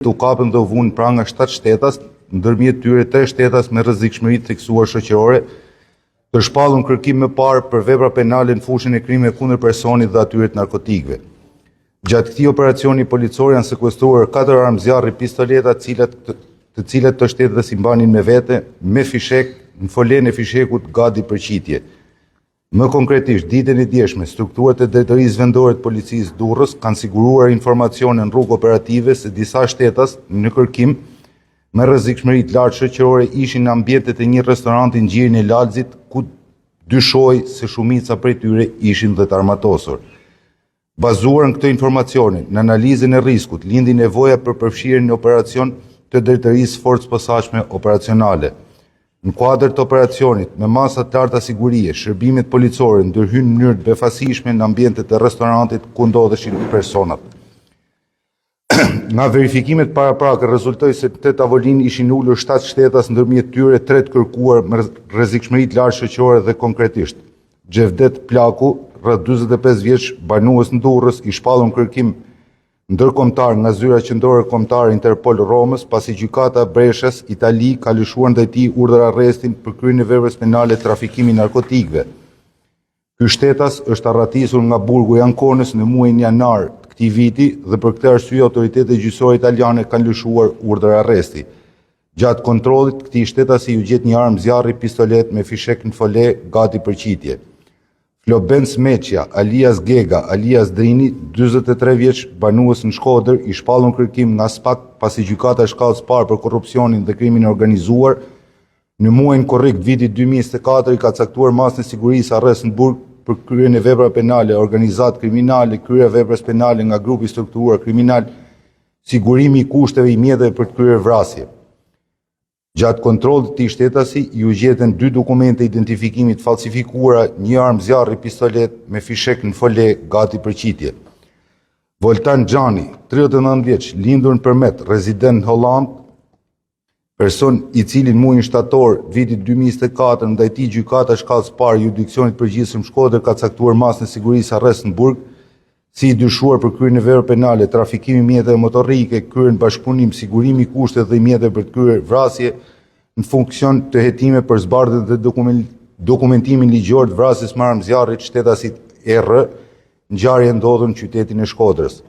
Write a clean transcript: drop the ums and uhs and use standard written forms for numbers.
u kapën dhe u vunë pranga 7 shtetas, ndërmjet tyre 3 shtetas me rrezikshmëri të theksuar shoqërore, të shpallur kërkim më parë për vepra penale në fushën e krimeve kundër personit dhe atyre të narkotikëve. Gjatë këtij operacioni policor janë sekuestruar 4 armë zjarri, pistoleta, të cilat të shtetës i mbanin me vete, me fishek, në folen e fishekut gati për qitje. Më konkretisht, ditën e djeshme, strukturat e drejtorisë vendore të policisë Durrës kanë siguruar informacione në rrugë operative se disa shtetas në kërkim me rrezikshmëri të lartë shoqërore ishin në ambientet e një restoranti në gjirin e Lalzit, ku dyshoi se shumica prej tyre ishin dhe të armatosur. Bazuar në këtë informacione, në analizën e riskut, lindi nevoja për përfshirjen në operacion të drejtorisë forcë posaçme operacionale. Në kuadër të operacionit, me masa të larta sigurie, shërbimet policore ndërhyjnë në mënyrë të befasishme në ambientet e restorantit ku ndodheshin personat. Nga verifikimet paraprake rezultoi se te tavolin ishin ulur 7 shtetas, ndërmjet tyre 3 të kërkuar me rrezikshmëri të lartë shoqërore dhe konkretisht. Xhevdet Plaku, rreth 45 vjeç, banues në Durrës, i shpallur në kërkim ndërkombëtar nga zyra qendrore kombëtare Interpol Romës, pasi gjykata e Breshës, Itali, ka lëshuar ndaj tij urdhër arrestin për kryen e veprës penale trafikimi narkotikëve. Ky shtetas është arratisur nga burgu i Ankonës në muajin janar të këtij viti dhe për këtë arsye autoritetet gjyqësore italiane kanë lëshuar urdhër arresti. Gjatë kontrollit, këtij shtetasi u gjet një armë zjarri, pistolet me fishek në fole gati për qitje. Flobenc Meqja, alias Gega, alias Drini, 43 vjeç, banues në Shkodër, i shpallur në kërkim nga SPAK pasi gjykata e shkallës parë për korrupsionin dhe krimin e organizuar në muajin korrik vitit 2024 i ka caktuar masën e sigurisë arrest në burg për kryen e veprave penale, organizatë kriminale, kryer veprës penale nga grupi i strukturuar kriminal, sigurimi i kushteve i mjeteve për të kryer vrasje. Gjatë kontrollit të këtij shtetasi ju gjetën 2 dokumente identifikimit falsifikuara, një armë zjarri, pistolet me fishek në fole gati për qitje. Voltan Xhani, 39 vjeç, lindur në Përmet, rezident në Holland, person i cili në muajin shtator vitit 2024 ndaj tij gjykata e shkallës parë jurisdiksionit përgjithshëm Shkodër ka caktuar masën e sigurisë arrest në burg, si i dyshuar për kryen e veprave penale, trafikimi mjeteve motorike, kryen bashkëpunim, sigurimi i kushteve dhe mjeteve për të kryer vrasje në funksion të hetime për zbardhjen dhe dokumentimin ligjor të vrasjes me armë zjarri të shtetasit ER, ngjarje ndodhur në qytetin e Shkodrës.